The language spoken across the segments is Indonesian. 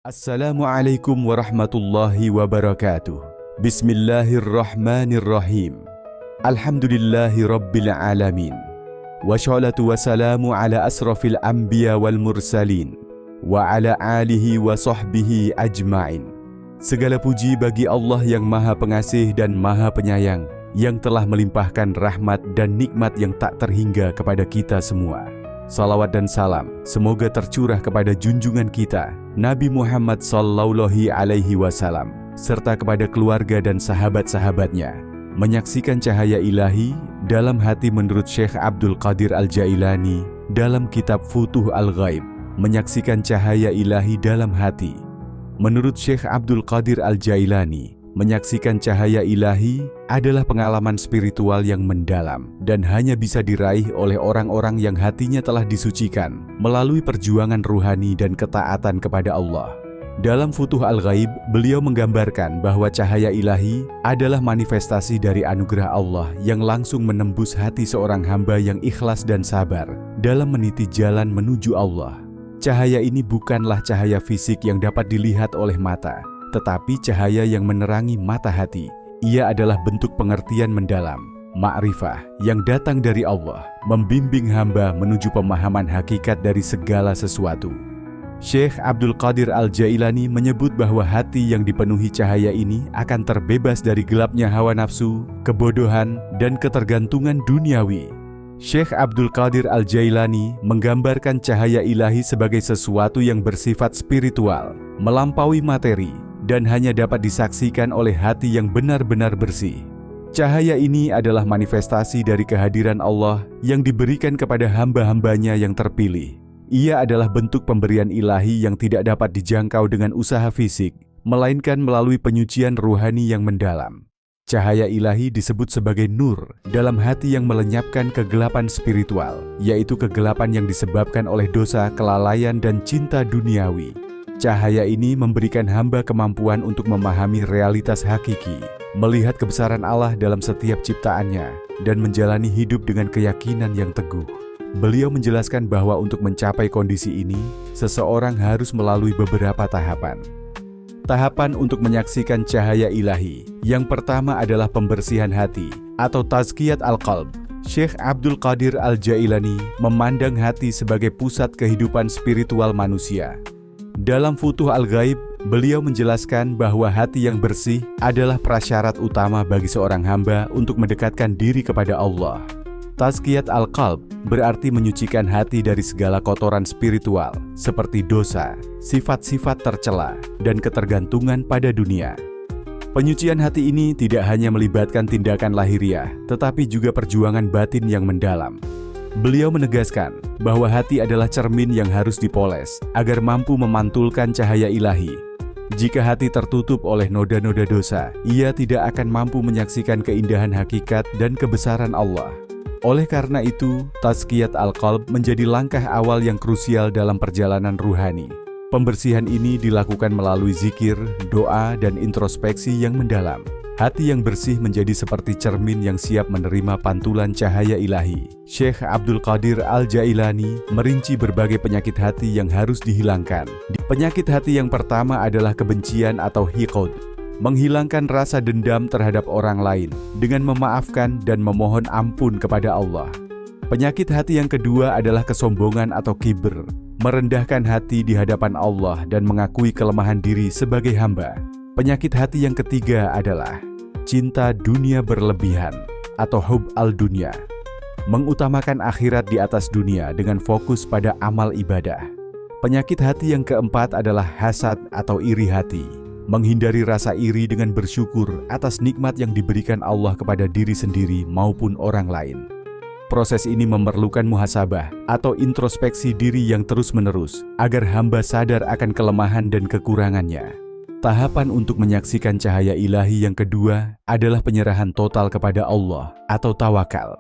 Assalamualaikum warahmatullahi wabarakatuh. Bismillahirrahmanirrahim. Alhamdulillahi rabbil alamin. Wassalatu wassalamu ala asrafil anbiya wal mursalin wa ala alihi wa sahbihi ajma'in. Segala puji bagi Allah yang Maha Pengasih dan Maha Penyayang, yang telah melimpahkan rahmat dan nikmat yang tak terhingga kepada kita semua. Salawat dan salam semoga tercurah kepada junjungan kita Nabi Muhammad sallallahu alaihi wasallam serta kepada keluarga dan sahabat-sahabatnya. Menyaksikan cahaya ilahi dalam hati menurut Syekh Abdul Qadir Al-Jailani dalam kitab Futuh Al-Ghaib. Menyaksikan cahaya ilahi dalam hati. Menurut Syekh Abdul Qadir Al-Jailani, menyaksikan cahaya ilahi adalah pengalaman spiritual yang mendalam dan hanya bisa diraih oleh orang-orang yang hatinya telah disucikan melalui perjuangan ruhani dan ketaatan kepada Allah. Dalam Futuh Al-Ghaib, beliau menggambarkan bahwa cahaya ilahi adalah manifestasi dari anugerah Allah yang langsung menembus hati seorang hamba yang ikhlas dan sabar dalam meniti jalan menuju Allah. Cahaya ini bukanlah cahaya fisik yang dapat dilihat oleh mata, tetapi cahaya yang menerangi mata hati. Ia adalah bentuk pengertian mendalam, ma'rifah yang datang dari Allah, membimbing hamba menuju pemahaman hakikat dari segala sesuatu. Syekh Abdul Qadir Al-Jailani menyebut bahwa hati yang dipenuhi cahaya ini akan terbebas dari gelapnya hawa nafsu, kebodohan, dan ketergantungan duniawi. Syekh Abdul Qadir Al-Jailani menggambarkan cahaya ilahi sebagai sesuatu yang bersifat spiritual, melampaui materi, dan hanya dapat disaksikan oleh hati yang benar-benar bersih. Cahaya ini adalah manifestasi dari kehadiran Allah yang diberikan kepada hamba-hambanya yang terpilih. Ia adalah bentuk pemberian ilahi yang tidak dapat dijangkau dengan usaha fisik, melainkan melalui penyucian ruhani yang mendalam. Cahaya ilahi disebut sebagai nur dalam hati yang melenyapkan kegelapan spiritual, yaitu kegelapan yang disebabkan oleh dosa, kelalaian, dan cinta duniawi. Cahaya ini memberikan hamba kemampuan untuk memahami realitas hakiki, melihat kebesaran Allah dalam setiap ciptaannya, dan menjalani hidup dengan keyakinan yang teguh. Beliau menjelaskan bahwa untuk mencapai kondisi ini, seseorang harus melalui beberapa tahapan. Tahapan untuk menyaksikan cahaya ilahi. Yang pertama adalah pembersihan hati atau tazkiyat al-qalb. Syekh Abdul Qadir Al-Jailani memandang hati sebagai pusat kehidupan spiritual manusia. Dalam Futuh Al-Ghaib, beliau menjelaskan bahwa hati yang bersih adalah prasyarat utama bagi seorang hamba untuk mendekatkan diri kepada Allah. Tazkiyat al-qalb berarti menyucikan hati dari segala kotoran spiritual seperti dosa, sifat-sifat tercela, dan ketergantungan pada dunia. Penyucian hati ini tidak hanya melibatkan tindakan lahiriah, tetapi juga perjuangan batin yang mendalam. Beliau menegaskan bahwa hati adalah cermin yang harus dipoles agar mampu memantulkan cahaya ilahi. Jika hati tertutup oleh noda-noda dosa, ia tidak akan mampu menyaksikan keindahan hakikat dan kebesaran Allah. Oleh karena itu, tazkiyat al-qalb menjadi langkah awal yang krusial dalam perjalanan ruhani. Pembersihan ini dilakukan melalui zikir, doa, dan introspeksi yang mendalam. Hati yang bersih menjadi seperti cermin yang siap menerima pantulan cahaya ilahi. Syekh Abdul Qadir Al-Jailani merinci berbagai penyakit hati yang harus dihilangkan. Penyakit hati yang pertama adalah kebencian atau hiqd, menghilangkan rasa dendam terhadap orang lain dengan memaafkan dan memohon ampun kepada Allah. Penyakit hati yang kedua adalah kesombongan atau kibr, merendahkan hati di hadapan Allah dan mengakui kelemahan diri sebagai hamba. Penyakit hati yang ketiga adalah cinta dunia berlebihan atau hub al-dunya, mengutamakan akhirat di atas dunia dengan fokus pada amal ibadah. Penyakit hati yang keempat adalah hasad atau iri hati, menghindari rasa iri dengan bersyukur atas nikmat yang diberikan Allah kepada diri sendiri maupun orang lain. Proses ini memerlukan muhasabah atau introspeksi diri yang terus-menerus agar hamba sadar akan kelemahan dan kekurangannya. Tahapan untuk menyaksikan cahaya ilahi yang kedua adalah penyerahan total kepada Allah atau tawakal.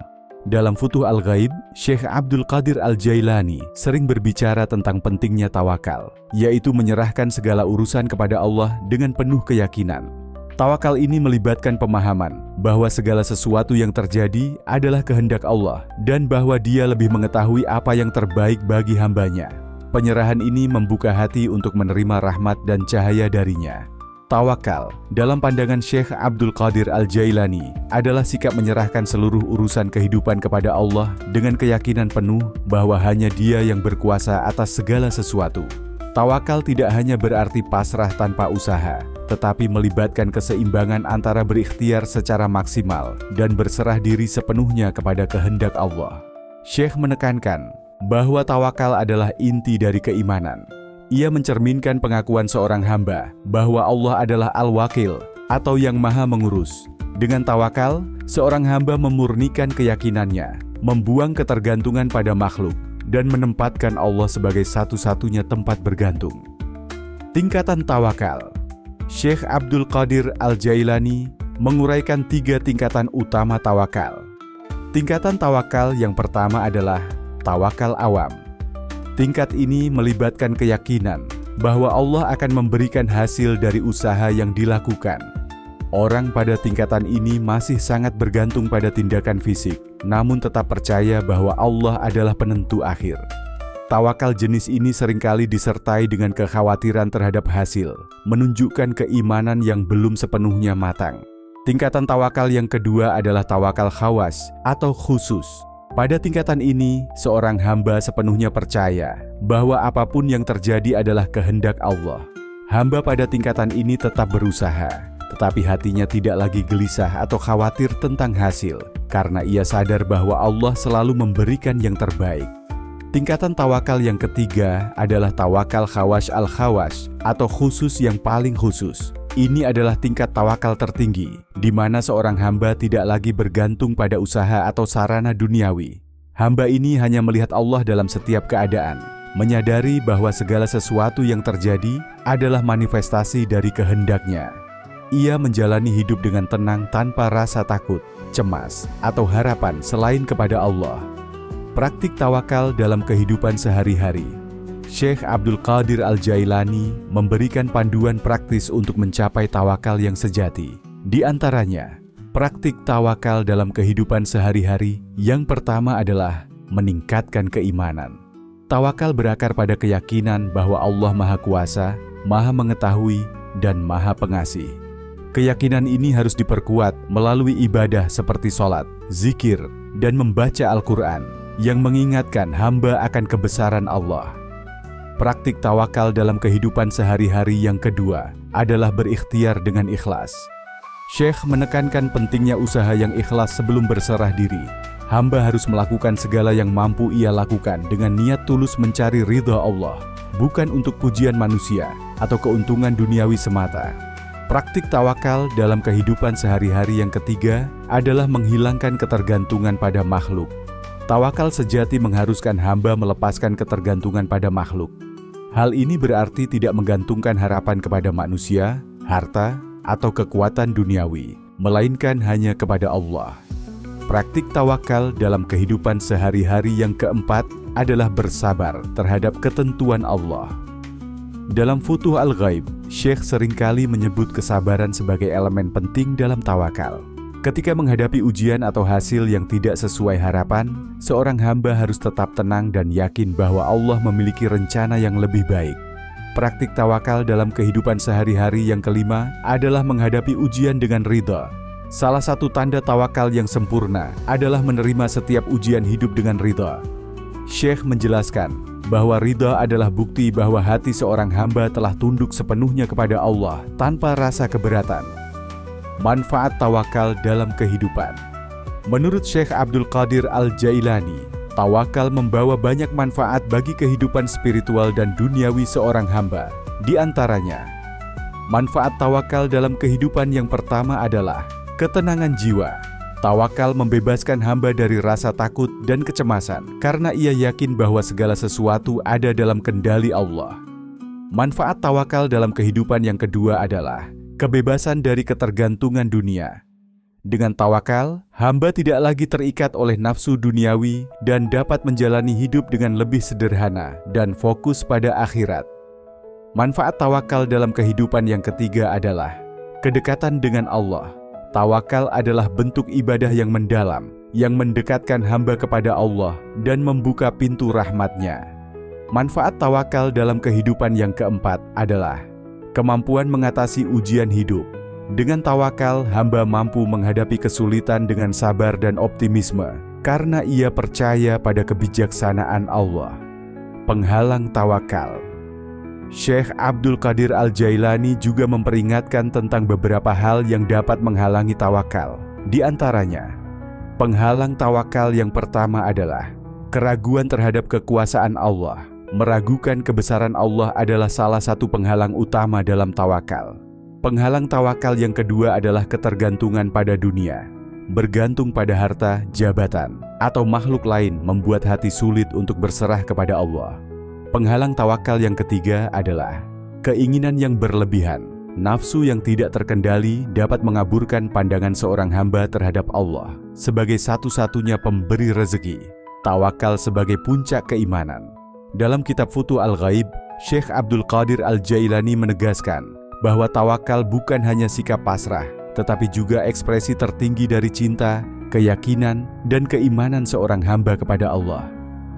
Dalam Futuh Al-Ghaib, Syekh Abdul Qadir Al-Jailani sering berbicara tentang pentingnya tawakal, yaitu menyerahkan segala urusan kepada Allah dengan penuh keyakinan. Tawakal ini melibatkan pemahaman bahwa segala sesuatu yang terjadi adalah kehendak Allah dan bahwa Dia lebih mengetahui apa yang terbaik bagi hambanya. Penyerahan ini membuka hati untuk menerima rahmat dan cahaya darinya. Tawakal, dalam pandangan Syekh Abdul Qadir Al-Jailani, adalah sikap menyerahkan seluruh urusan kehidupan kepada Allah dengan keyakinan penuh bahwa hanya Dia yang berkuasa atas segala sesuatu. Tawakal tidak hanya berarti pasrah tanpa usaha, tetapi melibatkan keseimbangan antara berikhtiar secara maksimal dan berserah diri sepenuhnya kepada kehendak Allah. Syekh menekankan bahwa tawakal adalah inti dari keimanan. Ia mencerminkan pengakuan seorang hamba bahwa Allah adalah Al-Wakil atau yang maha mengurus. Dengan tawakal, seorang hamba memurnikan keyakinannya, membuang ketergantungan pada makhluk, dan menempatkan Allah sebagai satu-satunya tempat bergantung. Tingkatan tawakal. Syekh Abdul Qadir Al-Jailani menguraikan 3 tingkatan utama tawakal. Tingkatan tawakal yang pertama adalah tawakal awam. Tingkat ini melibatkan keyakinan bahwa Allah akan memberikan hasil dari usaha yang dilakukan. Orang pada tingkatan ini masih sangat bergantung pada tindakan fisik, namun tetap percaya bahwa Allah adalah penentu akhir. Tawakal jenis ini seringkali disertai dengan kekhawatiran terhadap hasil, menunjukkan keimanan yang belum sepenuhnya matang. Tingkatan tawakal yang kedua adalah tawakal khawas atau khusus. Pada tingkatan ini, seorang hamba sepenuhnya percaya bahwa apapun yang terjadi adalah kehendak Allah. Hamba pada tingkatan ini tetap berusaha, tetapi hatinya tidak lagi gelisah atau khawatir tentang hasil, karena ia sadar bahwa Allah selalu memberikan yang terbaik. Tingkatan tawakal yang ketiga adalah tawakal khawas al-khawas atau khusus yang paling khusus. Ini adalah tingkat tawakal tertinggi, di mana seorang hamba tidak lagi bergantung pada usaha atau sarana duniawi. Hamba ini hanya melihat Allah dalam setiap keadaan, menyadari bahwa segala sesuatu yang terjadi adalah manifestasi dari kehendak-Nya. Ia menjalani hidup dengan tenang tanpa rasa takut, cemas, atau harapan selain kepada Allah. Praktik tawakal dalam kehidupan sehari-hari. Syekh Abdul Qadir Al-Jailani memberikan panduan praktis untuk mencapai tawakal yang sejati. Di antaranya, praktik tawakal dalam kehidupan sehari-hari yang pertama adalah meningkatkan keimanan. Tawakal berakar pada keyakinan bahwa Allah Maha Kuasa, Maha Mengetahui, dan Maha Pengasih. Keyakinan ini harus diperkuat melalui ibadah seperti sholat, zikir, dan membaca Al-Quran yang mengingatkan hamba akan kebesaran Allah. Praktik tawakal dalam kehidupan sehari-hari yang kedua adalah berikhtiar dengan ikhlas. Syekh menekankan pentingnya usaha yang ikhlas sebelum berserah diri. Hamba harus melakukan segala yang mampu ia lakukan dengan niat tulus mencari ridha Allah, bukan untuk pujian manusia atau keuntungan duniawi semata. Praktik tawakal dalam kehidupan sehari-hari yang ketiga adalah menghilangkan ketergantungan pada makhluk. Tawakal sejati mengharuskan hamba melepaskan ketergantungan pada makhluk. Hal ini berarti tidak menggantungkan harapan kepada manusia, harta, atau kekuatan duniawi, melainkan hanya kepada Allah. Praktik tawakal dalam kehidupan sehari-hari yang keempat adalah bersabar terhadap ketentuan Allah. Dalam Futuh Al-Ghaib, Syekh seringkali menyebut kesabaran sebagai elemen penting dalam tawakal. Ketika menghadapi ujian atau hasil yang tidak sesuai harapan, seorang hamba harus tetap tenang dan yakin bahwa Allah memiliki rencana yang lebih baik. Praktik tawakal dalam kehidupan sehari-hari yang kelima adalah menghadapi ujian dengan ridha. Salah satu tanda tawakal yang sempurna adalah menerima setiap ujian hidup dengan ridha. Syekh menjelaskan bahwa ridha adalah bukti bahwa hati seorang hamba telah tunduk sepenuhnya kepada Allah tanpa rasa keberatan. Manfaat tawakal dalam kehidupan. Menurut Syekh Abdul Qadir Al-Jailani, tawakal membawa banyak manfaat bagi kehidupan spiritual dan duniawi seorang hamba. Di antaranya, manfaat tawakal dalam kehidupan yang pertama adalah ketenangan jiwa. Tawakal membebaskan hamba dari rasa takut dan kecemasan karena ia yakin bahwa segala sesuatu ada dalam kendali Allah. Manfaat tawakal dalam kehidupan yang kedua adalah kebebasan dari ketergantungan dunia. Dengan tawakal, hamba tidak lagi terikat oleh nafsu duniawi dan dapat menjalani hidup dengan lebih sederhana dan fokus pada akhirat. Manfaat tawakal dalam kehidupan yang ketiga adalah kedekatan dengan Allah. Tawakal adalah bentuk ibadah yang mendalam, yang mendekatkan hamba kepada Allah dan membuka pintu rahmat-Nya. Manfaat tawakal dalam kehidupan yang keempat adalah kemampuan mengatasi ujian hidup. Dengan tawakal, hamba mampu menghadapi kesulitan dengan sabar dan optimisme, karena ia percaya pada kebijaksanaan Allah. Penghalang tawakal. Syekh Abdul Qadir Al-Jailani juga memperingatkan tentang beberapa hal yang dapat menghalangi tawakal. Di antaranya, penghalang tawakal yang pertama adalah keraguan terhadap kekuasaan Allah. Meragukan kebesaran Allah adalah salah satu penghalang utama dalam tawakal. Penghalang tawakal yang kedua adalah ketergantungan pada dunia. Bergantung pada harta, jabatan, atau makhluk lain membuat hati sulit untuk berserah kepada Allah. Penghalang tawakal yang ketiga adalah keinginan yang berlebihan. Nafsu yang tidak terkendali dapat mengaburkan pandangan seorang hamba terhadap Allah sebagai satu-satunya pemberi rezeki. Tawakal sebagai puncak keimanan. Dalam kitab Futuh Al-Ghaib, Syekh Abdul Qadir Al-Jailani menegaskan bahwa tawakal bukan hanya sikap pasrah, tetapi juga ekspresi tertinggi dari cinta, keyakinan, dan keimanan seorang hamba kepada Allah.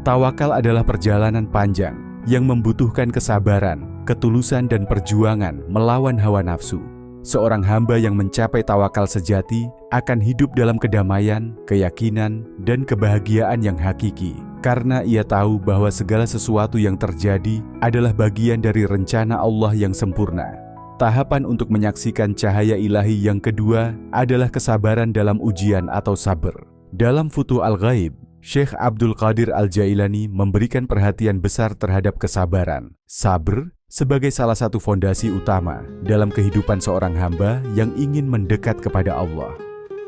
Tawakal adalah perjalanan panjang yang membutuhkan kesabaran, ketulusan, dan perjuangan melawan hawa nafsu. Seorang hamba yang mencapai tawakal sejati akan hidup dalam kedamaian, keyakinan, dan kebahagiaan yang hakiki, karena ia tahu bahwa segala sesuatu yang terjadi adalah bagian dari rencana Allah yang sempurna. Tahapan untuk menyaksikan cahaya ilahi yang kedua adalah kesabaran dalam ujian atau sabar. Dalam Futuh Al-Ghaib, Syekh Abdul Qadir Al-Jailani memberikan perhatian besar terhadap kesabaran. Sabar sebagai salah satu fondasi utama dalam kehidupan seorang hamba yang ingin mendekat kepada Allah.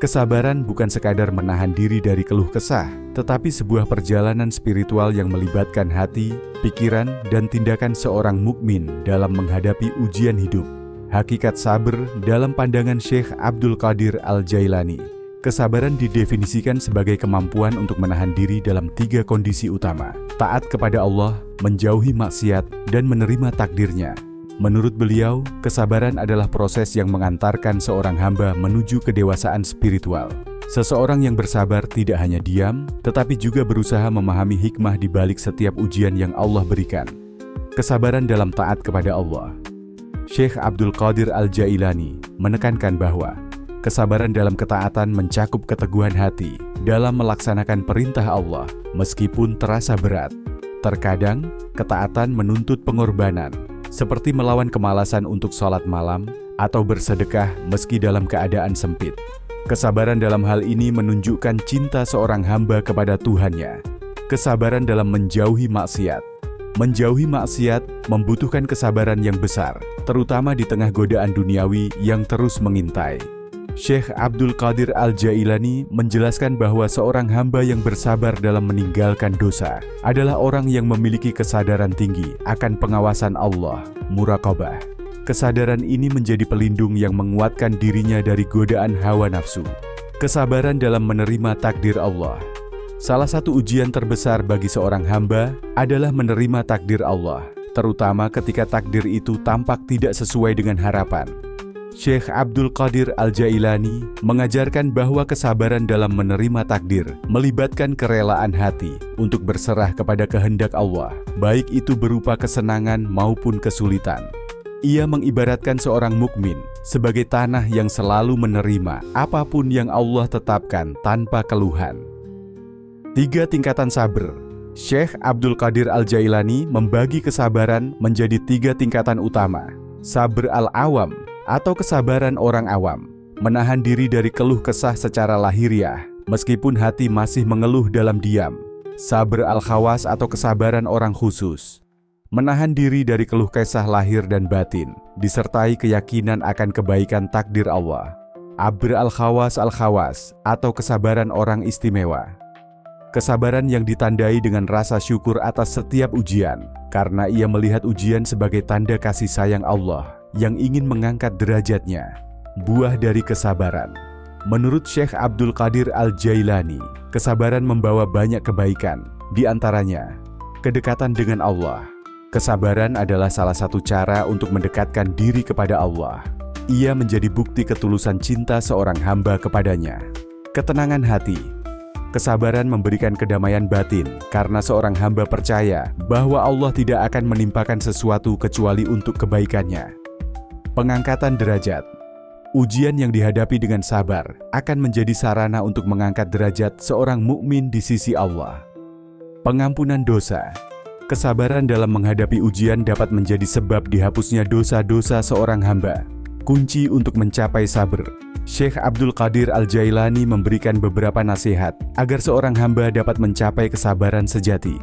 Kesabaran bukan sekadar menahan diri dari keluh kesah, tetapi sebuah perjalanan spiritual yang melibatkan hati, pikiran, dan tindakan seorang mukmin dalam menghadapi ujian hidup. Hakikat sabar dalam pandangan Syekh Abdul Qadir Al-Jailani. Kesabaran didefinisikan sebagai kemampuan untuk menahan diri dalam 3 kondisi utama: taat kepada Allah, menjauhi maksiat, dan menerima takdirnya. Menurut beliau, kesabaran adalah proses yang mengantarkan seorang hamba menuju kedewasaan spiritual. Seseorang yang bersabar tidak hanya diam, tetapi juga berusaha memahami hikmah di balik setiap ujian yang Allah berikan. Kesabaran dalam taat kepada Allah. Syekh Abdul Qadir Al-Jailani menekankan bahwa kesabaran dalam ketaatan mencakup keteguhan hati dalam melaksanakan perintah Allah meskipun terasa berat. Terkadang, ketaatan menuntut pengorbanan, seperti melawan kemalasan untuk sholat malam atau bersedekah meski dalam keadaan sempit. Kesabaran dalam hal ini menunjukkan cinta seorang hamba kepada Tuhannya. Kesabaran dalam menjauhi maksiat. Menjauhi maksiat membutuhkan kesabaran yang besar, terutama di tengah godaan duniawi yang terus mengintai. Syekh Abdul Qadir Al-Jailani menjelaskan bahwa seorang hamba yang bersabar dalam meninggalkan dosa adalah orang yang memiliki kesadaran tinggi akan pengawasan Allah, muraqabah. Kesadaran ini menjadi pelindung yang menguatkan dirinya dari godaan hawa nafsu. Kesabaran dalam menerima takdir Allah. Salah satu ujian terbesar bagi seorang hamba adalah menerima takdir Allah, terutama ketika takdir itu tampak tidak sesuai dengan harapan. Syekh Abdul Qadir Al-Jailani mengajarkan bahwa kesabaran dalam menerima takdir melibatkan kerelaan hati untuk berserah kepada kehendak Allah, baik itu berupa kesenangan maupun kesulitan. Ia mengibaratkan seorang mukmin sebagai tanah yang selalu menerima apapun yang Allah tetapkan tanpa keluhan. 3 tingkatan sabar. Syekh Abdul Qadir Al-Jailani membagi kesabaran menjadi 3 tingkatan utama. Sabar al-awam atau kesabaran orang awam, menahan diri dari keluh kesah secara lahiriah meskipun hati masih mengeluh dalam diam. Sabar al-khawas atau kesabaran orang khusus, menahan diri dari keluh kesah lahir dan batin disertai keyakinan akan kebaikan takdir Allah. Abr al-khawas atau kesabaran orang istimewa, kesabaran yang ditandai dengan rasa syukur atas setiap ujian, karena ia melihat ujian sebagai tanda kasih sayang Allah yang ingin mengangkat derajatnya. Buah dari kesabaran. Menurut Syekh Abdul Qadir Al-Jailani, kesabaran membawa banyak kebaikan, di antaranya kedekatan dengan Allah. Kesabaran adalah salah satu cara untuk mendekatkan diri kepada Allah. Ia menjadi bukti ketulusan cinta seorang hamba kepadanya. Ketenangan hati. Kesabaran memberikan kedamaian batin karena seorang hamba percaya bahwa Allah tidak akan menimpakan sesuatu kecuali untuk kebaikannya. Pengangkatan derajat. Ujian yang dihadapi dengan sabar akan menjadi sarana untuk mengangkat derajat seorang mukmin di sisi Allah. Pengampunan dosa. Kesabaran dalam menghadapi ujian dapat menjadi sebab dihapusnya dosa-dosa seorang hamba. Kunci untuk mencapai sabar. Syekh Abdul Qadir Al-Jailani memberikan beberapa nasihat agar seorang hamba dapat mencapai kesabaran sejati.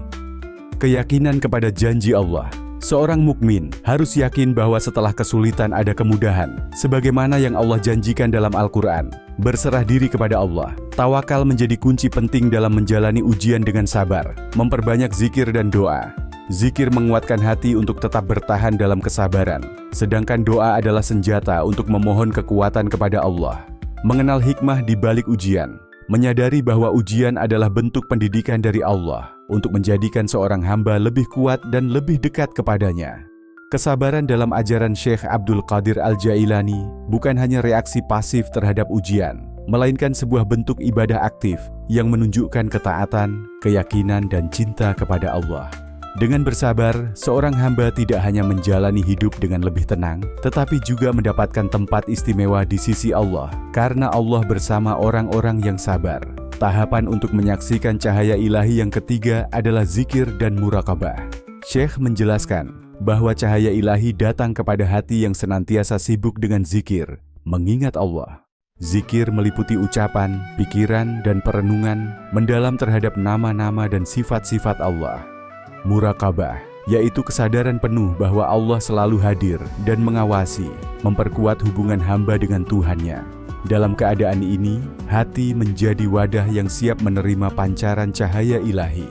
Keyakinan kepada janji Allah. Seorang mukmin harus yakin bahwa setelah kesulitan ada kemudahan, sebagaimana yang Allah janjikan dalam Al-Quran. Berserah diri kepada Allah. Tawakal menjadi kunci penting dalam menjalani ujian dengan sabar. Memperbanyak zikir dan doa. Zikir menguatkan hati untuk tetap bertahan dalam kesabaran, sedangkan doa adalah senjata untuk memohon kekuatan kepada Allah. Mengenal hikmah di balik ujian, menyadari bahwa ujian adalah bentuk pendidikan dari Allah untuk menjadikan seorang hamba lebih kuat dan lebih dekat kepadanya. Kesabaran dalam ajaran Syekh Abdul Qadir Al-Jailani bukan hanya reaksi pasif terhadap ujian, melainkan sebuah bentuk ibadah aktif yang menunjukkan ketaatan, keyakinan, dan cinta kepada Allah. Dengan bersabar, seorang hamba tidak hanya menjalani hidup dengan lebih tenang, tetapi juga mendapatkan tempat istimewa di sisi Allah, karena Allah bersama orang-orang yang sabar. Tahapan untuk menyaksikan cahaya ilahi yang ketiga adalah zikir dan muraqabah. Syekh menjelaskan bahwa cahaya ilahi datang kepada hati yang senantiasa sibuk dengan zikir, mengingat Allah. Zikir meliputi ucapan, pikiran, dan perenungan mendalam terhadap nama-nama dan sifat-sifat Allah. Muraqabah, yaitu kesadaran penuh bahwa Allah selalu hadir dan mengawasi, memperkuat hubungan hamba dengan Tuhannya. Dalam keadaan ini, hati menjadi wadah yang siap menerima pancaran cahaya ilahi.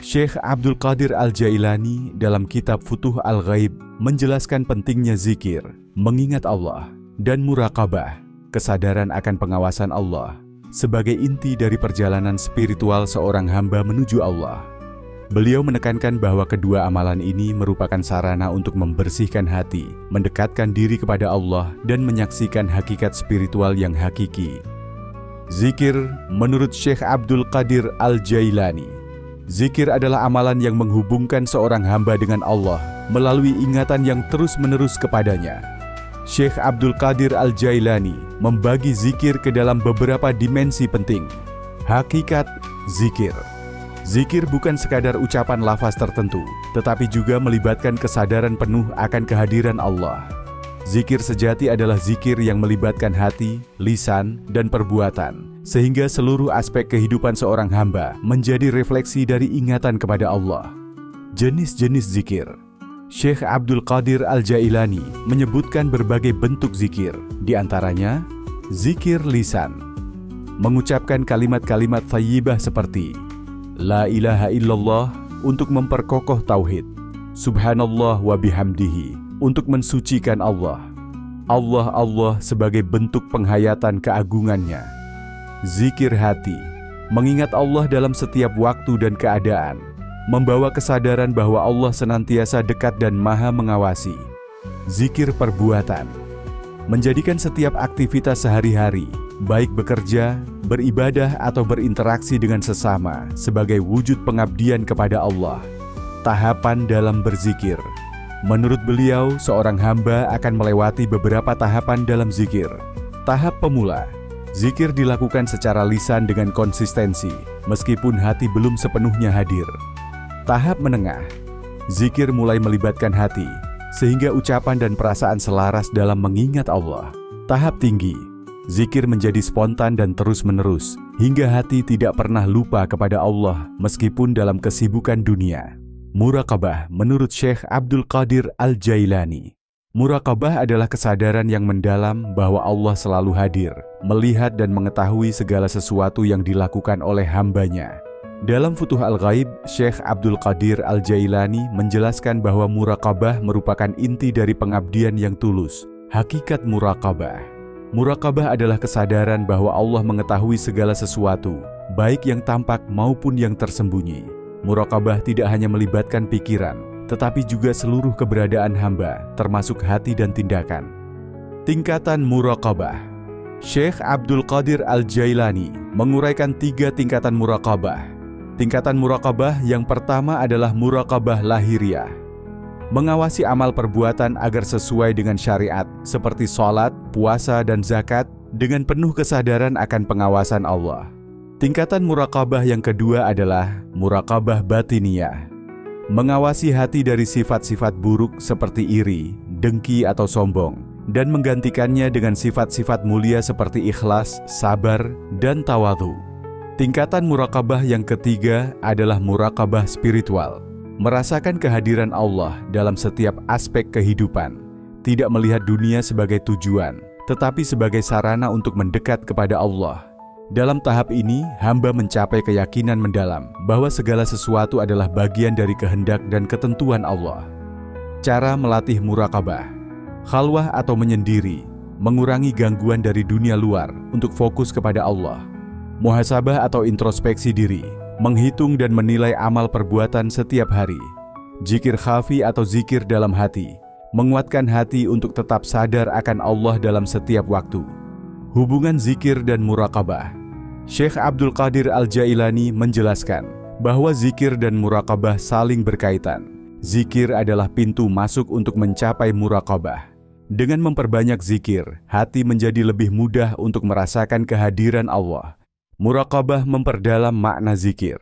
Syekh Abdul Qadir Al-Jailani dalam kitab Futuh Al-Ghaib menjelaskan pentingnya zikir, mengingat Allah, dan muraqabah, kesadaran akan pengawasan Allah, sebagai inti dari perjalanan spiritual seorang hamba menuju Allah. Beliau menekankan bahwa kedua amalan ini merupakan sarana untuk membersihkan hati, mendekatkan diri kepada Allah, dan menyaksikan hakikat spiritual yang hakiki. Zikir, menurut Syekh Abdul Qadir Al-Jailani, zikir adalah amalan yang menghubungkan seorang hamba dengan Allah melalui ingatan yang terus-menerus kepadanya. Syekh Abdul Qadir Al-Jailani membagi zikir ke dalam beberapa dimensi penting. Hakikat zikir. Zikir bukan sekadar ucapan lafaz tertentu, tetapi juga melibatkan kesadaran penuh akan kehadiran Allah. Zikir sejati adalah zikir yang melibatkan hati, lisan, dan perbuatan, sehingga seluruh aspek kehidupan seorang hamba menjadi refleksi dari ingatan kepada Allah. Jenis-jenis zikir. Syekh Abdul Qadir Al-Jailani menyebutkan berbagai bentuk zikir, di antaranya zikir lisan, mengucapkan kalimat-kalimat thayyibah seperti La ilaha illallah untuk memperkokoh tauhid, Subhanallah wa bihamdihi untuk mensucikan Allah, Allah sebagai bentuk penghayatan keagungannya. Zikir hati, mengingat Allah dalam setiap waktu dan keadaan, membawa kesadaran bahwa Allah senantiasa dekat dan maha mengawasi. Zikir perbuatan, menjadikan setiap aktivitas sehari-hari, baik bekerja, beribadah, atau berinteraksi dengan sesama sebagai wujud pengabdian kepada Allah. Tahapan dalam berzikir. Menurut beliau, seorang hamba akan melewati beberapa tahapan dalam zikir. Tahap pemula, zikir dilakukan secara lisan dengan konsistensi, meskipun hati belum sepenuhnya hadir. Tahap menengah, zikir mulai melibatkan hati, sehingga ucapan dan perasaan selaras dalam mengingat Allah. Tahap tinggi, zikir menjadi spontan dan terus-menerus, hingga hati tidak pernah lupa kepada Allah meskipun dalam kesibukan dunia. Muraqabah menurut Syekh Abdul Qadir Al-Jailani. Muraqabah adalah kesadaran yang mendalam bahwa Allah selalu hadir, melihat dan mengetahui segala sesuatu yang dilakukan oleh hambanya. Dalam Futuh Al-Ghaib, Syekh Abdul Qadir Al-Jailani menjelaskan bahwa muraqabah merupakan inti dari pengabdian yang tulus. Hakikat muraqabah. Muraqabah adalah kesadaran bahwa Allah mengetahui segala sesuatu, baik yang tampak maupun yang tersembunyi. Muraqabah tidak hanya melibatkan pikiran, tetapi juga seluruh keberadaan hamba, termasuk hati dan tindakan. Tingkatan muraqabah. Syekh Abdul Qadir Al-Jailani menguraikan 3 tingkatan muraqabah. Tingkatan muraqabah yang pertama adalah muraqabah lahiriah. Mengawasi amal perbuatan agar sesuai dengan syariat, seperti sholat, puasa, dan zakat, dengan penuh kesadaran akan pengawasan Allah. Tingkatan muraqabah yang kedua adalah muraqabah batiniyah. Mengawasi hati dari sifat-sifat buruk seperti iri, dengki, atau sombong, dan menggantikannya dengan sifat-sifat mulia seperti ikhlas, sabar, dan tawadhu. Tingkatan muraqabah yang ketiga adalah muraqabah spiritual. Merasakan kehadiran Allah dalam setiap aspek kehidupan, tidak melihat dunia sebagai tujuan, tetapi sebagai sarana untuk mendekat kepada Allah. Dalam tahap ini, hamba mencapai keyakinan mendalam bahwa segala sesuatu adalah bagian dari kehendak dan ketentuan Allah. Cara melatih muraqabah: khalwah atau menyendiri, mengurangi gangguan dari dunia luar untuk fokus kepada Allah. Muhasabah atau introspeksi diri, menghitung dan menilai amal perbuatan setiap hari. Zikir khafi atau zikir dalam hati, menguatkan hati untuk tetap sadar akan Allah dalam setiap waktu. Hubungan zikir dan muraqabah. Syekh Abdul Qadir Al-Jailani menjelaskan bahwa zikir dan muraqabah saling berkaitan. Zikir adalah pintu masuk untuk mencapai muraqabah. Dengan memperbanyak zikir, hati menjadi lebih mudah untuk merasakan kehadiran Allah. Muraqabah memperdalam makna zikir.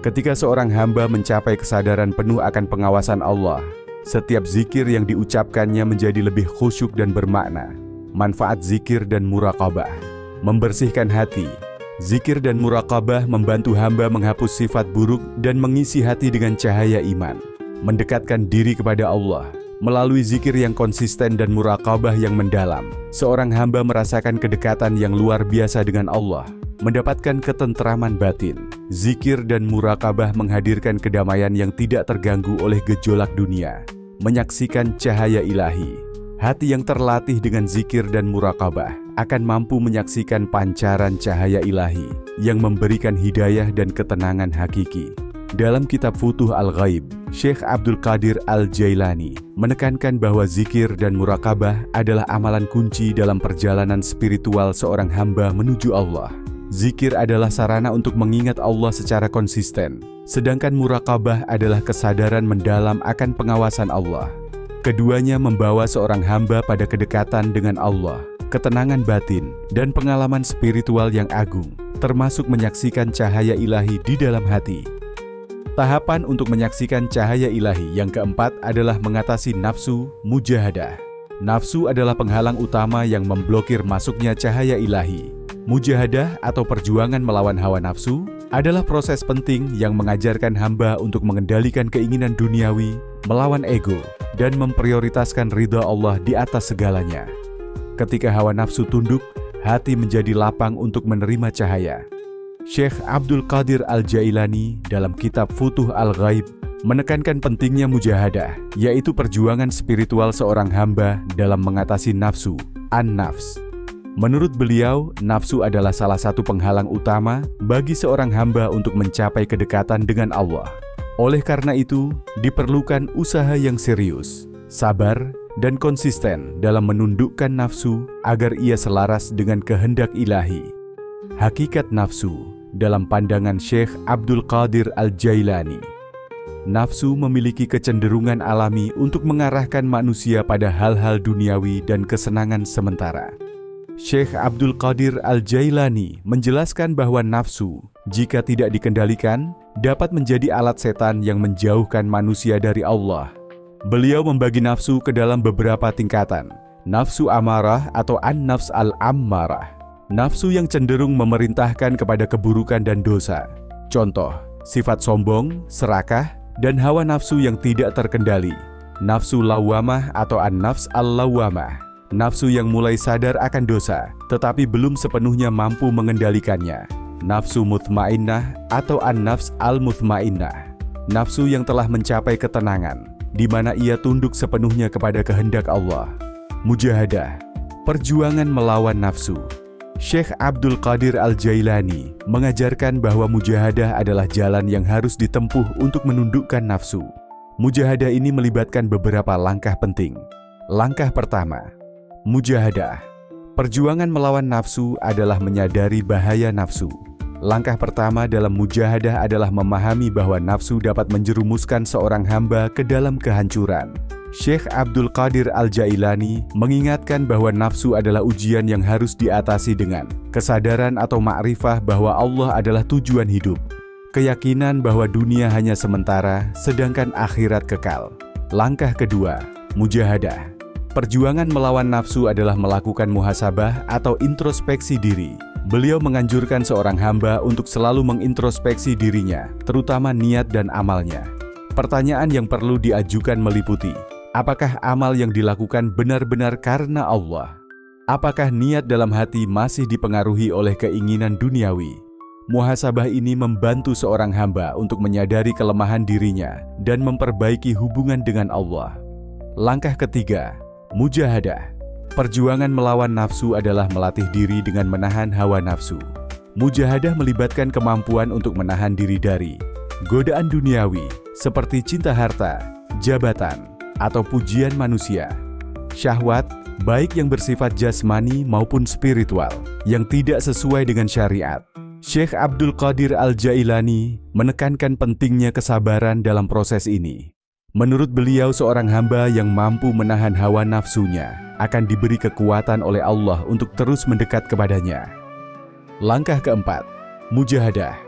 Ketika seorang hamba mencapai kesadaran penuh akan pengawasan Allah, setiap zikir yang diucapkannya menjadi lebih khusyuk dan bermakna. Manfaat zikir dan muraqabah: membersihkan hati. Zikir dan muraqabah membantu hamba menghapus sifat buruk dan mengisi hati dengan cahaya iman. Mendekatkan diri kepada Allah. Melalui zikir yang konsisten dan muraqabah yang mendalam, seorang hamba merasakan kedekatan yang luar biasa dengan Allah, mendapatkan ketentraman batin. Zikir dan muraqabah menghadirkan kedamaian yang tidak terganggu oleh gejolak dunia, menyaksikan cahaya ilahi. Hati yang terlatih dengan zikir dan muraqabah akan mampu menyaksikan pancaran cahaya ilahi yang memberikan hidayah dan ketenangan hakiki. Dalam kitab Futuh Al-Ghaib, Syekh Abdul Qadir Al-Jailani menekankan bahwa zikir dan muraqabah adalah amalan kunci dalam perjalanan spiritual seorang hamba menuju Allah. Zikir adalah sarana untuk mengingat Allah secara konsisten, sedangkan muraqabah adalah kesadaran mendalam akan pengawasan Allah. Keduanya membawa seorang hamba pada kedekatan dengan Allah, ketenangan batin, dan pengalaman spiritual yang agung, termasuk menyaksikan cahaya ilahi di dalam hati. Tahapan untuk menyaksikan cahaya ilahi yang keempat adalah mengatasi nafsu mujahadah. Nafsu adalah penghalang utama yang memblokir masuknya cahaya ilahi. Mujahadah atau perjuangan melawan hawa nafsu adalah proses penting yang mengajarkan hamba untuk mengendalikan keinginan duniawi, melawan ego, dan memprioritaskan ridha Allah di atas segalanya. Ketika hawa nafsu tunduk, hati menjadi lapang untuk menerima cahaya. Syekh Abdul Qadir Al-Jailani dalam kitab Futuh Al-Ghaib menekankan pentingnya mujahadah, yaitu perjuangan spiritual seorang hamba dalam mengatasi nafsu, an-nafs. Menurut beliau, nafsu adalah salah satu penghalang utama bagi seorang hamba untuk mencapai kedekatan dengan Allah. Oleh karena itu, diperlukan usaha yang serius, sabar, dan konsisten dalam menundukkan nafsu agar ia selaras dengan kehendak ilahi. Hakikat nafsu dalam pandangan Syekh Abdul Qadir Al-Jailani. Nafsu memiliki kecenderungan alami untuk mengarahkan manusia pada hal-hal duniawi dan kesenangan sementara. Syekh Abdul Qadir Al-Jailani menjelaskan bahwa nafsu, jika tidak dikendalikan, dapat menjadi alat setan yang menjauhkan manusia dari Allah. Beliau membagi nafsu ke dalam beberapa tingkatan. Nafsu amarah atau an-nafs al-ammarah. Nafsu yang cenderung memerintahkan kepada keburukan dan dosa. Contoh, sifat sombong, serakah, dan hawa nafsu yang tidak terkendali. Nafsu lawamah atau an-nafs al-lawamah. Nafsu yang mulai sadar akan dosa, tetapi belum sepenuhnya mampu mengendalikannya. Nafsu mutmainnah atau an-nafs al-mutmainnah. Nafsu yang telah mencapai ketenangan, di mana ia tunduk sepenuhnya kepada kehendak Allah. Mujahadah, perjuangan melawan nafsu. Syekh Abdul Qadir Al-Jailani mengajarkan bahwa mujahadah adalah jalan yang harus ditempuh untuk menundukkan nafsu. Mujahadah ini melibatkan beberapa langkah penting. Langkah pertama, mujahadah. Perjuangan melawan nafsu adalah menyadari bahaya nafsu. Langkah pertama dalam mujahadah adalah memahami bahwa nafsu dapat menjerumuskan seorang hamba ke dalam kehancuran. Syekh Abdul Qadir Al-Jailani mengingatkan bahwa nafsu adalah ujian yang harus diatasi dengan kesadaran atau ma'rifah bahwa Allah adalah tujuan hidup, keyakinan bahwa dunia hanya sementara sedangkan akhirat kekal. Langkah kedua, mujahadah. Perjuangan melawan nafsu adalah melakukan muhasabah atau introspeksi diri. Beliau menganjurkan seorang hamba untuk selalu mengintrospeksi dirinya, terutama niat dan amalnya. Pertanyaan yang perlu diajukan meliputi, apakah amal yang dilakukan benar-benar karena Allah? Apakah niat dalam hati masih dipengaruhi oleh keinginan duniawi? Muhasabah ini membantu seorang hamba untuk menyadari kelemahan dirinya dan memperbaiki hubungan dengan Allah. Langkah ketiga, mujahadah. Perjuangan melawan nafsu adalah melatih diri dengan menahan hawa nafsu. Mujahadah melibatkan kemampuan untuk menahan diri dari godaan duniawi seperti cinta harta, jabatan, atau pujian manusia. Syahwat, baik yang bersifat jasmani maupun spiritual, yang tidak sesuai dengan syariat. Syekh Abdul Qadir Al-Jailani menekankan pentingnya kesabaran dalam proses ini. Menurut beliau, seorang hamba yang mampu menahan hawa nafsunya akan diberi kekuatan oleh Allah untuk terus mendekat kepadanya. Langkah keempat, mujahadah.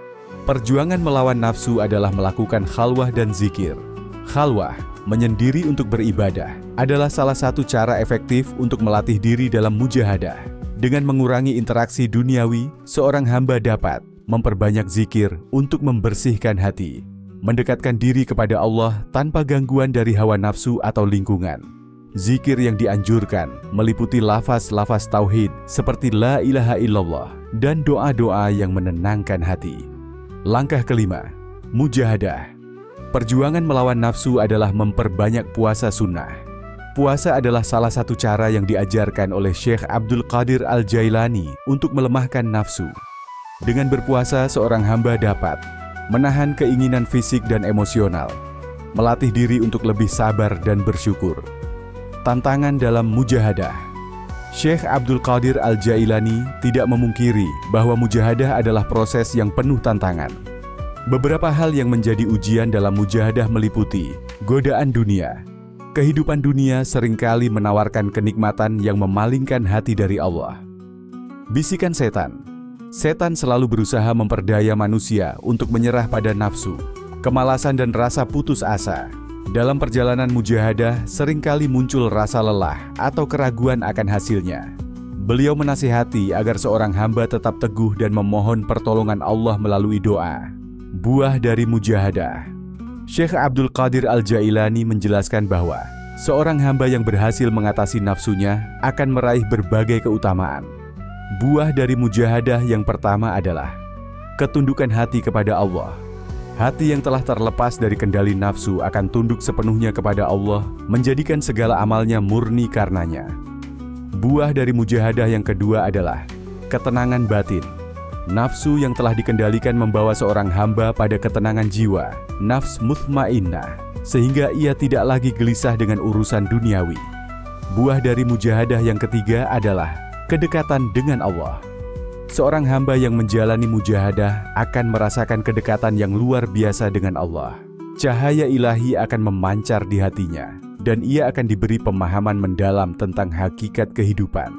Perjuangan melawan nafsu adalah melakukan khalwah dan zikir. Khalwah, menyendiri untuk beribadah, adalah salah satu cara efektif untuk melatih diri dalam mujahadah. Dengan mengurangi interaksi duniawi, seorang hamba dapat memperbanyak zikir untuk membersihkan hati, mendekatkan diri kepada Allah tanpa gangguan dari hawa nafsu atau lingkungan. Zikir yang dianjurkan meliputi lafaz-lafaz tauhid seperti la ilaha illallah dan doa-doa yang menenangkan hati. Langkah kelima, mujahadah. Perjuangan melawan nafsu adalah memperbanyak puasa sunnah. Puasa adalah salah satu cara yang diajarkan oleh Syekh Abdul Qadir Al-Jailani untuk melemahkan nafsu. Dengan berpuasa, seorang hamba dapat menahan keinginan fisik dan emosional, melatih diri untuk lebih sabar dan bersyukur. Tantangan dalam mujahadah. Syekh Abdul Qadir Al-Jailani tidak memungkiri bahwa mujahadah adalah proses yang penuh tantangan. Beberapa hal yang menjadi ujian dalam mujahadah meliputi godaan dunia. Kehidupan dunia seringkali menawarkan kenikmatan yang memalingkan hati dari Allah. Bisikan setan. Setan selalu berusaha memperdaya manusia untuk menyerah pada nafsu, kemalasan dan rasa putus asa. Dalam perjalanan mujahadah, seringkali muncul rasa lelah atau keraguan akan hasilnya. Beliau menasihati agar seorang hamba tetap teguh dan memohon pertolongan Allah melalui doa. Buah dari mujahadah. Syekh Abdul Qadir Al-Jailani menjelaskan bahwa seorang hamba yang berhasil mengatasi nafsunya akan meraih berbagai keutamaan. Buah dari mujahadah yang pertama adalah ketundukan hati kepada Allah. Hati yang telah terlepas dari kendali nafsu akan tunduk sepenuhnya kepada Allah, menjadikan segala amalnya murni karenanya. Buah dari mujahadah yang kedua adalah ketenangan batin. Nafsu yang telah dikendalikan membawa seorang hamba pada ketenangan jiwa, nafs mutmainnah, sehingga ia tidak lagi gelisah dengan urusan duniawi. Buah dari mujahadah yang ketiga adalah kedekatan dengan Allah. Seorang hamba yang menjalani mujahadah akan merasakan kedekatan yang luar biasa dengan Allah. Cahaya ilahi akan memancar di hatinya, dan ia akan diberi pemahaman mendalam tentang hakikat kehidupan.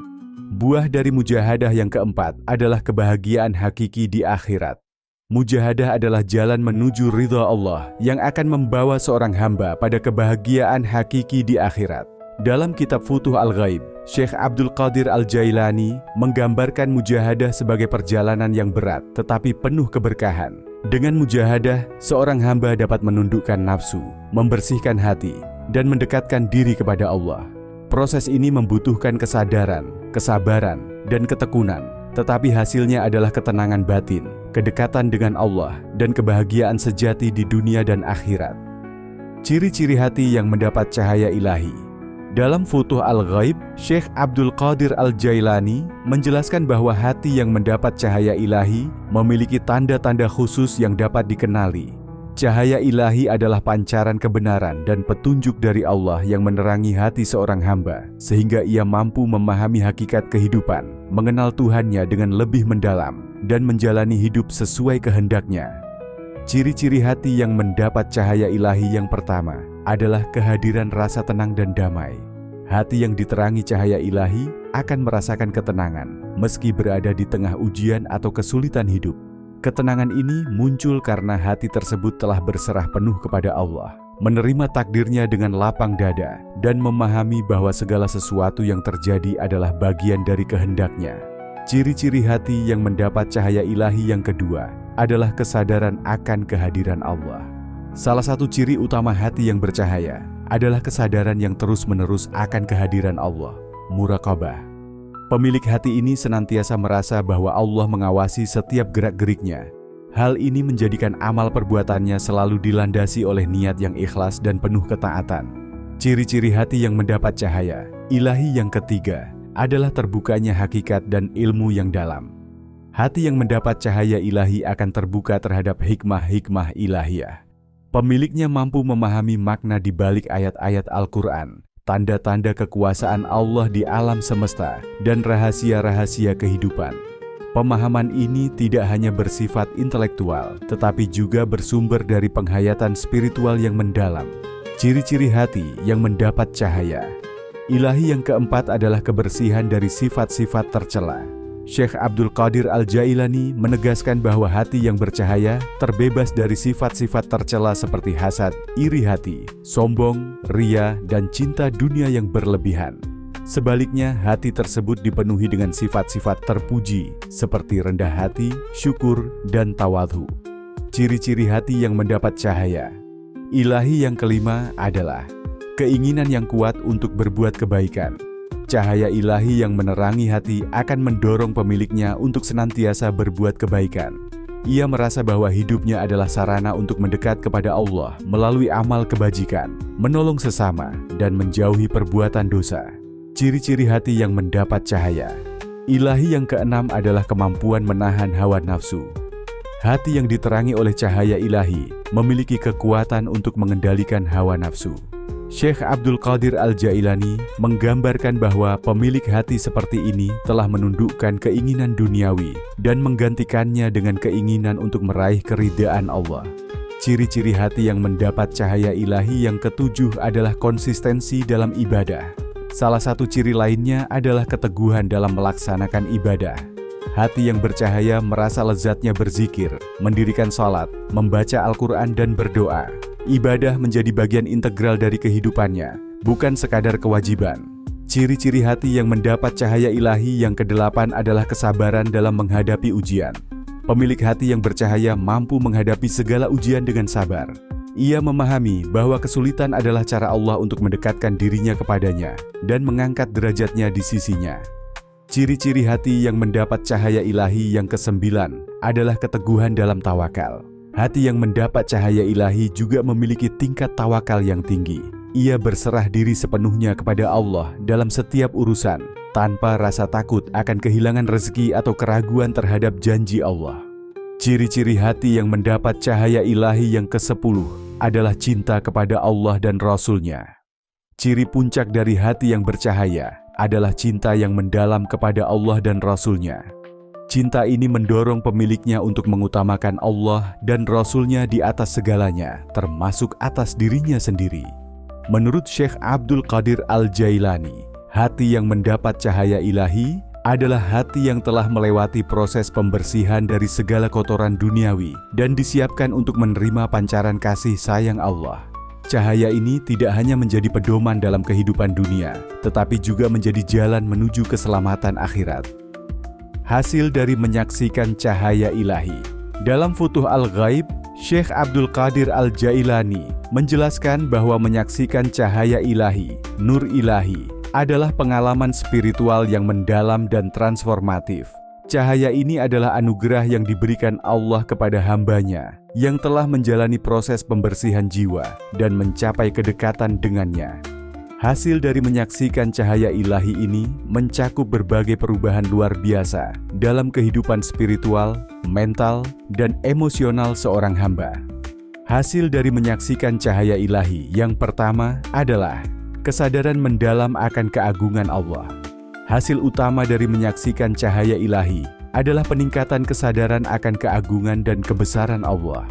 Buah dari mujahadah yang keempat adalah kebahagiaan hakiki di akhirat. Mujahadah adalah jalan menuju ridha Allah yang akan membawa seorang hamba pada kebahagiaan hakiki di akhirat. Dalam kitab Futuh Al-Ghaib, Syekh Abdul Qadir Al-Jailani menggambarkan mujahadah sebagai perjalanan yang berat tetapi penuh keberkahan. Dengan mujahadah, seorang hamba dapat menundukkan nafsu, membersihkan hati, dan mendekatkan diri kepada Allah. Proses ini membutuhkan kesadaran, kesabaran, dan ketekunan, tetapi hasilnya adalah ketenangan batin, kedekatan dengan Allah, dan kebahagiaan sejati di dunia dan akhirat. Ciri-ciri hati yang mendapat cahaya ilahi. Dalam Futuh Al-Ghaib, Syekh Abdul Qadir Al-Jailani menjelaskan bahwa hati yang mendapat cahaya ilahi memiliki tanda-tanda khusus yang dapat dikenali. Cahaya ilahi adalah pancaran kebenaran dan petunjuk dari Allah yang menerangi hati seorang hamba, sehingga ia mampu memahami hakikat kehidupan, mengenal Tuhannya dengan lebih mendalam, dan menjalani hidup sesuai kehendaknya. Ciri-ciri hati yang mendapat cahaya ilahi yang pertama adalah kehadiran rasa tenang dan damai. Hati yang diterangi cahaya ilahi akan merasakan ketenangan, meski berada di tengah ujian atau kesulitan hidup. Ketenangan ini muncul karena hati tersebut telah berserah penuh kepada Allah, menerima takdirnya dengan lapang dada, dan memahami bahwa segala sesuatu yang terjadi adalah bagian dari kehendaknya. Ciri-ciri hati yang mendapat cahaya ilahi yang kedua adalah kesadaran akan kehadiran Allah. Salah satu ciri utama hati yang bercahaya adalah kesadaran yang terus-menerus akan kehadiran Allah, muraqabah. Pemilik hati ini senantiasa merasa bahwa Allah mengawasi setiap gerak-geriknya. Hal ini menjadikan amal perbuatannya selalu dilandasi oleh niat yang ikhlas dan penuh ketaatan. Ciri-ciri hati yang mendapat cahaya ilahi yang ketiga adalah terbukanya hakikat dan ilmu yang dalam. Hati yang mendapat cahaya ilahi akan terbuka terhadap hikmah-hikmah ilahiyah. Pemiliknya mampu memahami makna di balik ayat-ayat Al-Quran, tanda-tanda kekuasaan Allah di alam semesta, dan rahasia-rahasia kehidupan. Pemahaman ini tidak hanya bersifat intelektual, tetapi juga bersumber dari penghayatan spiritual yang mendalam. Ciri-ciri hati yang mendapat cahaya ilahi yang keempat adalah kebersihan dari sifat-sifat tercela. Syekh Abdul Qadir Al-Jailani menegaskan bahwa hati yang bercahaya terbebas dari sifat-sifat tercela seperti hasad, iri hati, sombong, ria, dan cinta dunia yang berlebihan. Sebaliknya, hati tersebut dipenuhi dengan sifat-sifat terpuji seperti rendah hati, syukur, dan tawadhu. Ciri-ciri hati yang mendapat cahaya ilahi yang kelima adalah keinginan yang kuat untuk berbuat kebaikan. Cahaya ilahi yang menerangi hati akan mendorong pemiliknya untuk senantiasa berbuat kebaikan. Ia merasa bahwa hidupnya adalah sarana untuk mendekat kepada Allah melalui amal kebajikan, menolong sesama, dan menjauhi perbuatan dosa. Ciri-ciri hati yang mendapat cahaya ilahi yang keenam adalah kemampuan menahan hawa nafsu. Hati yang diterangi oleh cahaya ilahi memiliki kekuatan untuk mengendalikan hawa nafsu. Syekh Abdul Qadir Al-Jailani menggambarkan bahwa pemilik hati seperti ini telah menundukkan keinginan duniawi dan menggantikannya dengan keinginan untuk meraih keridaan Allah. Ciri-ciri hati yang mendapat cahaya ilahi yang ketujuh adalah konsistensi dalam ibadah. Salah satu ciri lainnya adalah keteguhan dalam melaksanakan ibadah. Hati yang bercahaya merasa lezatnya berzikir, mendirikan salat, membaca Al-Quran, dan berdoa. Ibadah menjadi bagian integral dari kehidupannya, bukan sekadar kewajiban. Ciri-ciri hati yang mendapat cahaya ilahi yang kedelapan adalah kesabaran dalam menghadapi ujian. Pemilik hati yang bercahaya mampu menghadapi segala ujian dengan sabar. Ia memahami bahwa kesulitan adalah cara Allah untuk mendekatkan dirinya kepadanya dan mengangkat derajatnya di sisinya. Ciri-ciri hati yang mendapat cahaya ilahi yang kesembilan adalah keteguhan dalam tawakal. Hati yang mendapat cahaya ilahi juga memiliki tingkat tawakal yang tinggi. Ia berserah diri sepenuhnya kepada Allah dalam setiap urusan, tanpa rasa takut akan kehilangan rezeki atau keraguan terhadap janji Allah. Ciri-ciri hati yang mendapat cahaya ilahi yang ke-10 adalah cinta kepada Allah dan Rasul-Nya. Ciri puncak dari hati yang bercahaya adalah cinta yang mendalam kepada Allah dan Rasul-Nya. Cinta ini mendorong pemiliknya untuk mengutamakan Allah dan Rasul-Nya di atas segalanya, termasuk atas dirinya sendiri. Menurut Syekh Abdul Qadir Al-Jailani, hati yang mendapat cahaya ilahi adalah hati yang telah melewati proses pembersihan dari segala kotoran duniawi dan disiapkan untuk menerima pancaran kasih sayang Allah. Cahaya ini tidak hanya menjadi pedoman dalam kehidupan dunia, tetapi juga menjadi jalan menuju keselamatan akhirat. Hasil dari menyaksikan cahaya ilahi. Dalam Futuh Al-Ghaib, Syekh Abdul Qadir Al-Jailani menjelaskan bahwa menyaksikan cahaya ilahi, nur ilahi, adalah pengalaman spiritual yang mendalam dan transformatif. Cahaya ini adalah anugerah yang diberikan Allah kepada hamba-Nya yang telah menjalani proses pembersihan jiwa dan mencapai kedekatan dengannya. Hasil dari menyaksikan cahaya ilahi ini mencakup berbagai perubahan luar biasa dalam kehidupan spiritual, mental, dan emosional seorang hamba. Hasil dari menyaksikan cahaya ilahi yang pertama adalah kesadaran mendalam akan keagungan Allah. Hasil utama dari menyaksikan cahaya ilahi adalah peningkatan kesadaran akan keagungan dan kebesaran Allah.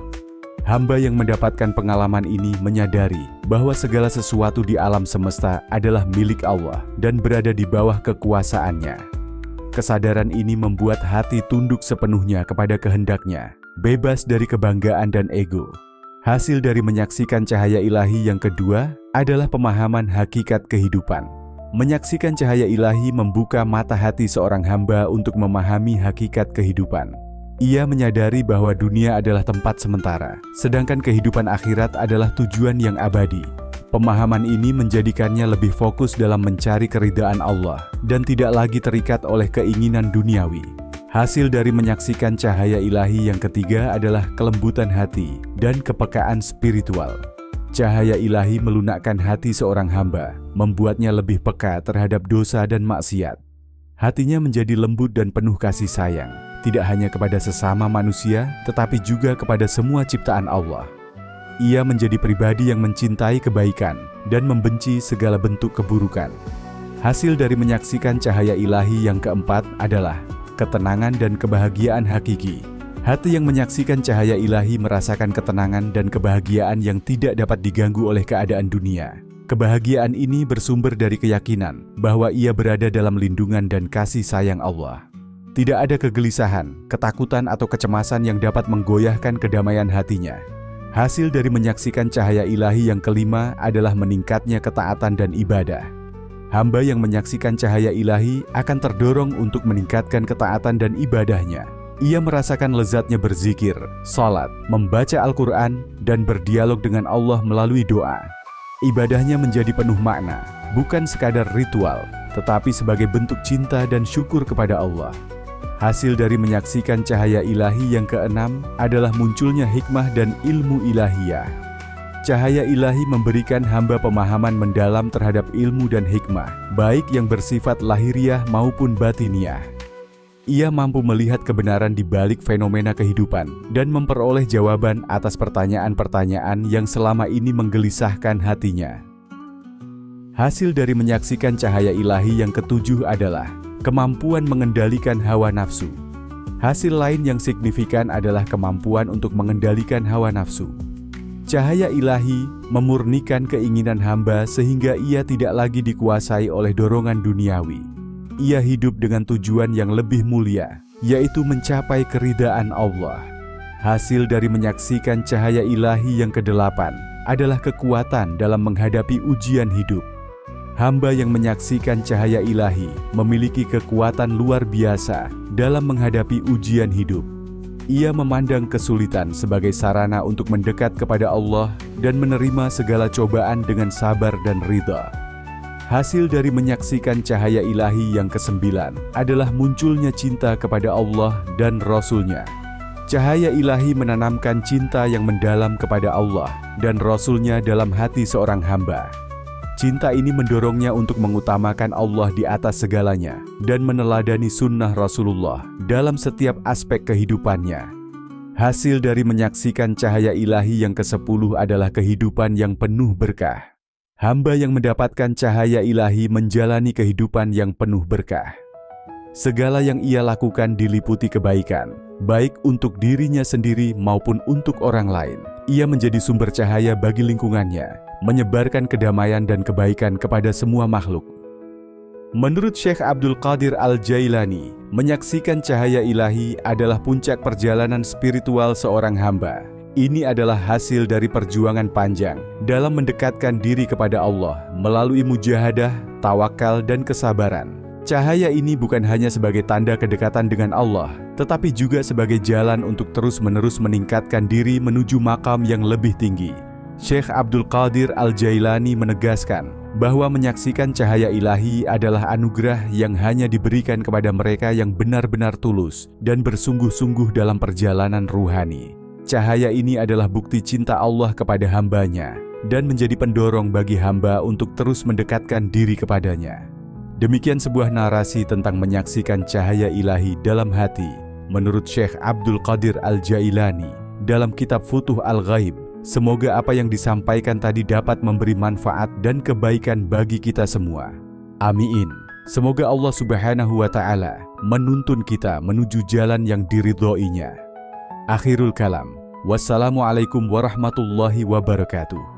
Hamba yang mendapatkan pengalaman ini menyadari bahwa segala sesuatu di alam semesta adalah milik Allah dan berada di bawah kekuasaannya. Kesadaran ini membuat hati tunduk sepenuhnya kepada kehendak-Nya, bebas dari kebanggaan dan ego. Hasil dari menyaksikan cahaya ilahi yang kedua adalah pemahaman hakikat kehidupan. Menyaksikan cahaya ilahi membuka mata hati seorang hamba untuk memahami hakikat kehidupan. Ia menyadari bahwa dunia adalah tempat sementara, sedangkan kehidupan akhirat adalah tujuan yang abadi. Pemahaman ini menjadikannya lebih fokus dalam mencari keridhaan Allah dan tidak lagi terikat oleh keinginan duniawi. Hasil dari menyaksikan cahaya ilahi yang ketiga adalah kelembutan hati dan kepekaan spiritual. Cahaya ilahi melunakkan hati seorang hamba, membuatnya lebih peka terhadap dosa dan maksiat. Hatinya menjadi lembut dan penuh kasih sayang, tidak hanya kepada sesama manusia, tetapi juga kepada semua ciptaan Allah. Ia menjadi pribadi yang mencintai kebaikan dan membenci segala bentuk keburukan. Hasil dari menyaksikan cahaya ilahi yang keempat adalah ketenangan dan kebahagiaan hakiki. Hati yang menyaksikan cahaya ilahi merasakan ketenangan dan kebahagiaan yang tidak dapat diganggu oleh keadaan dunia. Kebahagiaan ini bersumber dari keyakinan bahwa ia berada dalam lindungan dan kasih sayang Allah. Tidak ada kegelisahan, ketakutan atau kecemasan yang dapat menggoyahkan kedamaian hatinya. Hasil dari menyaksikan cahaya ilahi yang kelima adalah meningkatnya ketaatan dan ibadah. Hamba yang menyaksikan cahaya ilahi akan terdorong untuk meningkatkan ketaatan dan ibadahnya. Ia merasakan lezatnya berzikir, salat, membaca Al-Quran, dan berdialog dengan Allah melalui doa. Ibadahnya menjadi penuh makna, bukan sekadar ritual, tetapi sebagai bentuk cinta dan syukur kepada Allah. Hasil dari menyaksikan cahaya ilahi yang keenam adalah munculnya hikmah dan ilmu ilahiyah. Cahaya ilahi memberikan hamba pemahaman mendalam terhadap ilmu dan hikmah, baik yang bersifat lahiriah maupun batiniah. Ia mampu melihat kebenaran di balik fenomena kehidupan dan memperoleh jawaban atas pertanyaan-pertanyaan yang selama ini menggelisahkan hatinya. Hasil dari menyaksikan cahaya ilahi yang ketujuh adalah kemampuan mengendalikan hawa nafsu. Hasil lain yang signifikan adalah kemampuan untuk mengendalikan hawa nafsu. Cahaya ilahi memurnikan keinginan hamba sehingga ia tidak lagi dikuasai oleh dorongan duniawi. Ia hidup dengan tujuan yang lebih mulia, yaitu mencapai keridhaan Allah. Hasil dari menyaksikan cahaya ilahi yang kedelapan adalah kekuatan dalam menghadapi ujian hidup. Hamba yang menyaksikan cahaya ilahi memiliki kekuatan luar biasa dalam menghadapi ujian hidup. Ia memandang kesulitan sebagai sarana untuk mendekat kepada Allah dan menerima segala cobaan dengan sabar dan ridha. Hasil dari menyaksikan cahaya ilahi yang kesembilan adalah munculnya cinta kepada Allah dan Rasul-Nya. Cahaya ilahi menanamkan cinta yang mendalam kepada Allah dan Rasul-Nya dalam hati seorang hamba. Cinta ini mendorongnya untuk mengutamakan Allah di atas segalanya dan meneladani sunnah Rasulullah dalam setiap aspek kehidupannya. Hasil dari menyaksikan cahaya ilahi yang ke-10 adalah kehidupan yang penuh berkah. Hamba yang mendapatkan cahaya ilahi menjalani kehidupan yang penuh berkah. Segala yang ia lakukan diliputi kebaikan, baik untuk dirinya sendiri maupun untuk orang lain. Ia menjadi sumber cahaya bagi lingkungannya, menyebarkan kedamaian dan kebaikan kepada semua makhluk. Menurut Syekh Abdul Qadir Al-Jailani, menyaksikan cahaya ilahi adalah puncak perjalanan spiritual seorang hamba. Ini adalah hasil dari perjuangan panjang dalam mendekatkan diri kepada Allah melalui mujahadah, tawakal, dan kesabaran. Cahaya ini bukan hanya sebagai tanda kedekatan dengan Allah, tetapi juga sebagai jalan untuk terus-menerus meningkatkan diri menuju makam yang lebih tinggi. Syekh Abdul Qadir Al-Jailani menegaskan bahwa menyaksikan cahaya ilahi adalah anugerah yang hanya diberikan kepada mereka yang benar-benar tulus dan bersungguh-sungguh dalam perjalanan ruhani. Cahaya ini adalah bukti cinta Allah kepada hambanya dan menjadi pendorong bagi hamba untuk terus mendekatkan diri kepadanya. Demikian sebuah narasi tentang menyaksikan cahaya ilahi dalam hati menurut Syekh Abdul Qadir Al-Jailani dalam kitab Futuh Al-Ghaib, Semoga apa yang disampaikan tadi dapat memberi manfaat dan kebaikan bagi kita semua. Amin. Semoga Allah Subhanahu wa Ta'ala menuntun kita menuju jalan yang diridhoinya. Akhirul kalam. Wassalamualaikum warahmatullahi wabarakatuh.